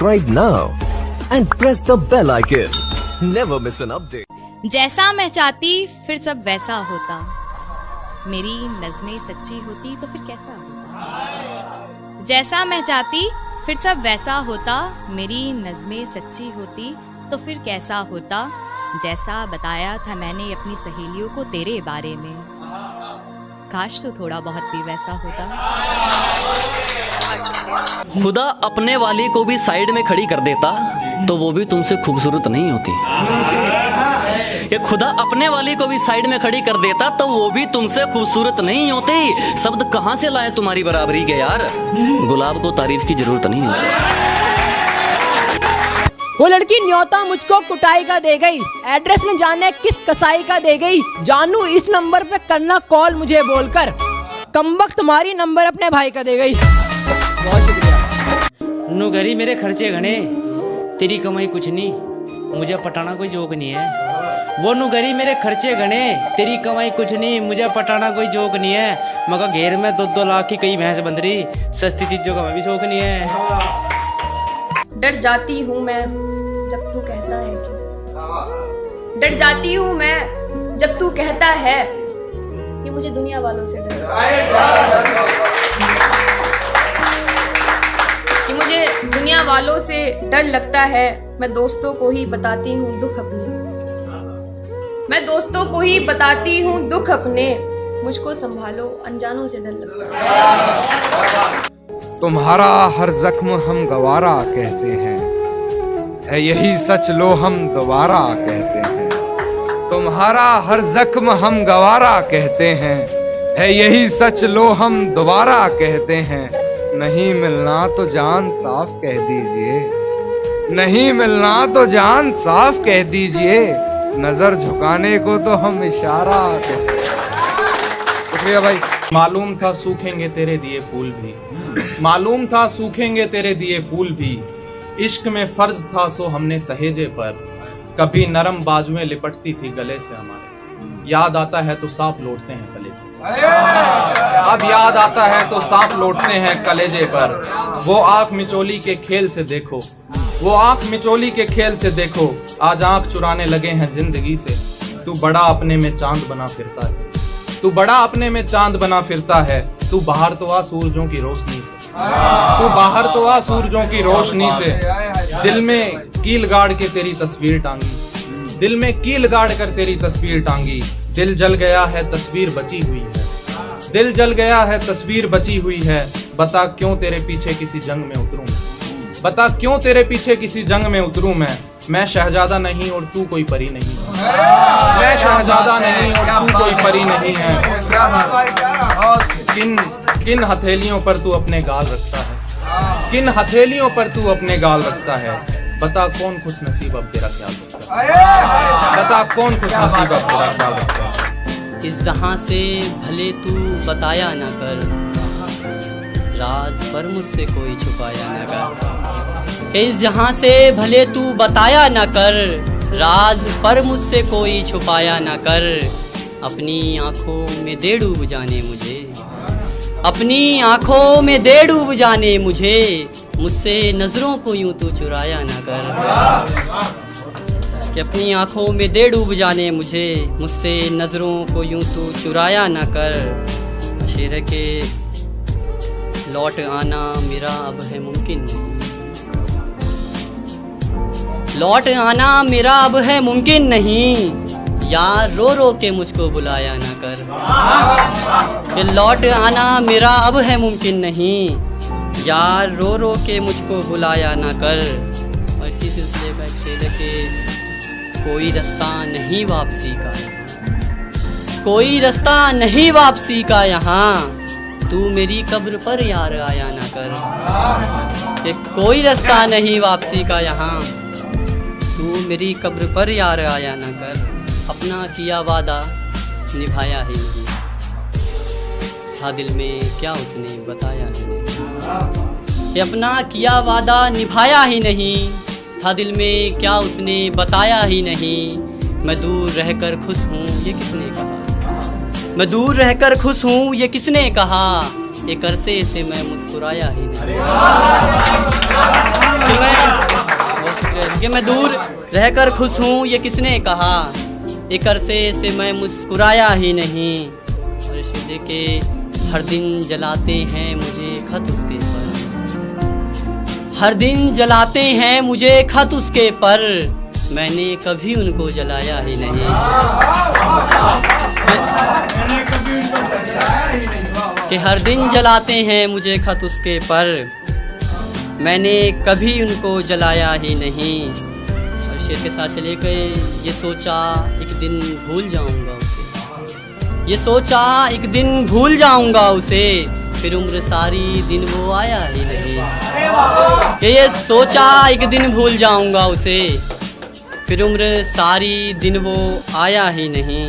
subscribe now and press the bell icon. Never miss an update. जैसा मैं चाहती फिर सब वैसा होता, मेरी नज़में सच्ची होती तो फिर कैसा होता। जैसा मैं चाहती फिर सब वैसा होता, मेरी नज़में सच्ची होती तो फिर कैसा होता। जैसा बताया था मैंने अपनी सहेलियों को तेरे बारे में, काश तो थोड़ा बहुत भी वैसा होता। खुदा अपने वाली को भी साइड में खड़ी कर देता तो वो भी तुमसे खूबसूरत नहीं होती। ये खुदा अपने वाली को भी साइड में खड़ी कर देता तो वो भी तुमसे खूबसूरत नहीं होती। शब्द कहाँ से लाए तुम्हारी बराबरी के यार, गुलाब को तारीफ की जरूरत नहीं होती। वो लड़की न्योता मुझको कुटाई का दे गई, एड्रेस न जाने किस कसाई का दे गई। जानू इस नंबर पे करना कॉल मुझे बोलकर, कमबख्त तुम्हारी नंबर अपने भाई का दे गई। बहुत शुक्रिया। नुगरी मेरे खर्चे घने, तेरी कमाई कुछ नहीं, मुझे पटाना कोई जोक नहीं है। वो नुगरी मेरे खर्चे घने, तेरी कमाई कुछ नहीं, मुझे पटाना कोई जोक नहीं है। मगर घेर में 2-2 लाख की कई भैंस बंध रही, सस्ती चीजों का मैं भी शौक नहीं है। डर जाती हूँ मैं जब तू कहता है कि, डर जाती हूँ मैं जब तू कहता है कि मुझे दुनिया वालों से डर, कि मुझे दुनिया वालों से डर लगता है। मैं दोस्तों को ही बताती हूँ दुख अपने, मैं दोस्तों को ही बताती हूँ दुख अपने, मुझको संभालो अनजानों से डर लगता है। तुम्हारा हर जख्म हम गवारा कहते हैं, है यही सच लो हम दोबारा कहते हैं। तुम्हारा हर जख्म हम गवारा कहते हैं, है यही सच लो हम दोबारा कहते हैं। नहीं मिलना तो जान साफ कह दीजिए, नहीं मिलना तो जान साफ कह दीजिए, नजर झुकाने को तो हम इशारा कहते हैं। शुक्रिया भाई। मालूम था सूखेंगे तेरे दिए फूल भी, मालूम था सूखेंगे तेरे दिए फूल भी, इश्क में फर्ज था सो हमने सहेजे पर, कभी नरम बाजुएं लिपटती थी गले से हमारे, याद आता है तो सांप लौटते हैं कलेजे, अब याद आता है तो सांप लौटते हैं कलेजे पर। वो आंख मिचोली के खेल से देखो, वो आंख मिचोली के खेल से देखो, आज आंख चुराने लगे हैं जिंदगी से। तू बड़ा अपने में चांद बना फिरता है, तू बड़ा अपने में चांद बना फिरता है, तू बाहर तो आ सूरजों की रोशनी से, तू बाहर तो आ सूरजों की रोशनी से। दिल में कील गाड़ के तेरी तस्वीर टांगी, दिल में कील गाड़ कर तेरी तस्वीर टांगी, दिल जल गया है तस्वीर बची हुई है, दिल जल गया है तस्वीर बची हुई है। बता क्यों तेरे पीछे किसी जंग में उतरूं, बता क्यों तेरे पीछे किसी जंग में उतरूं मैं शहजादा नहीं और तू कोई परी नहीं, मैं शहजादा नहीं और तू कोई परी नहीं है। किन किन हथेलियों पर तू अपने गाल रखता है, किन हथेलियों पर तू अपने गाल रखता है। बता कौन खुश नसीब अब तेरा ख्याल रखता है, बता कौन खुश नसीब अब तेरा ख्याल रखता है। इस जहां से भले तू बताया न कर, राज पर मुझसे कोई छुपाया न कर। इस जहां से भले तू बताया न कर, राज पर मुझसे कोई छुपाया न कर। अपनी आंखों में दे डूब जाने मुझे, अपनी आंखों में दे डूब जाने मुझे, मुझसे नजरों को यूं तू चुराया ना कर। कि अपनी आंखों में दे डूब जाने मुझे, मुझसे नजरों को यूं तू चुराया ना कर। शेर के लौट आना मेरा अब है मुमकिन नहीं, लौट आना मेरा अब है मुमकिन नहीं, यार रो रो के मुझको बुलाया ना कर। कि लौट आना मेरा अब है मुमकिन नहीं, यार रो रो के मुझको बुलाया ना कर। और इसी सिलसिले में एक शेर है कि कोई रास्ता नहीं वापसी का, कोई रास्ता नहीं वापसी का यहाँ, तू मेरी कब्र पर यार आया ना कर। कि कोई रास्ता नहीं वापसी का यहाँ, तू मेरी कब्र पर यार आया ना कर। अपना किया वादा निभाया ही नहीं, था दिल में क्या उसने बताया ही नहीं। अपना किया वादा निभाया ही नहीं, था दिल में क्या उसने बताया ही नहीं। मैं दूर रहकर खुश हूँ ये किसने कहा, मैं दूर रहकर खुश हूँ ये किसने कहा, एक अरसे से मैं मुस्कुराया ही नहीं कि मैं दूर रहकर खुश हूँ, ये किसने कहा। एक अरसे से मैं मुस्कुराया ही नहीं। और इसे देके हर दिन जलाते हैं मुझे खत उसके पर, हर दिन जलाते हैं मुझे खत उसके पर, मैंने कभी उनको जलाया ही नहीं। कि हर दिन जलाते हैं मुझे खत उसके पर, मैंने कभी उनको जलाया ही नहीं। और शेर के साथ चले गए, ये सोचा एक दिन भूल जाऊंगा उसे, ये सोचा एक दिन भूल जाऊंगा उसे, फिर उम्र सारी दिन वो आया ही नहीं। कि ये सोचा एक दिन भूल जाऊंगा उसे, फिर उम्र सारी दिन वो आया ही नहीं।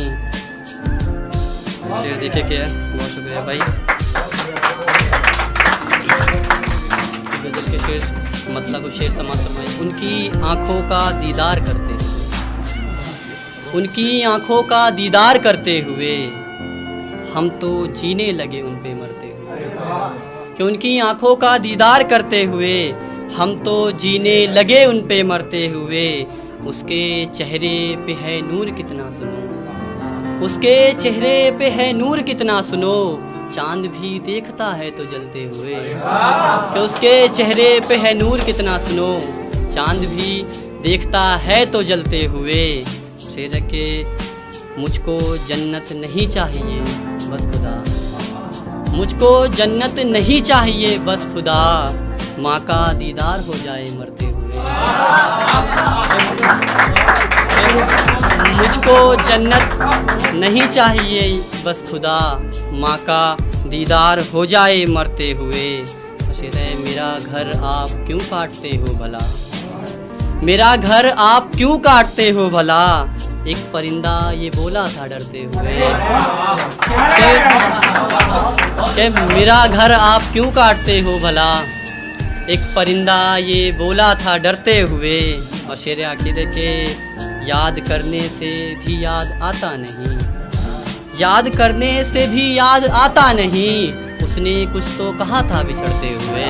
शेर देखे क्या, बहुत शुक्रिया भाई। गज़ल के शेर मतलब शेर समाज फरमाइए। उनकी आँखों का दीदार करते हुए, उनकी आँखों का दीदार करते हुए, हम तो जीने लगे उन पे मरते हुए। कि उनकी आँखों का दीदार करते हुए, हम तो जीने लगे उन पे मरते हुए। उसके चेहरे पे है नूर कितना सुनो, उसके चेहरे पे है नूर कितना सुनो, चांद भी देखता है तो जलते हुए। कि उसके चेहरे पे है नूर कितना सुनो, चांद भी देखता है तो जलते हुए। शेर के मुझको जन्नत नहीं चाहिए बस खुदा, मुझको जन्नत नहीं चाहिए बस खुदा, माँ का दीदार हो जाए मरते हुए। मुझको जन्नत नहीं चाहिए बस खुदा, माँ का दीदार हो जाए मरते हुए। शेर है, मेरा घर आप क्यों काटते हो भला, मेरा घर आप क्यों काटते हो भला, एक परिंदा ये बोला था डरते हुए। कि मेरा घर आप क्यों काटते हो भला, एक परिंदा ये बोला था डरते हुए। और शेर आखिर के, याद करने से भी याद आता नहीं, याद करने से भी याद आता नहीं, उसने कुछ तो कहा था बिछड़ते हुए।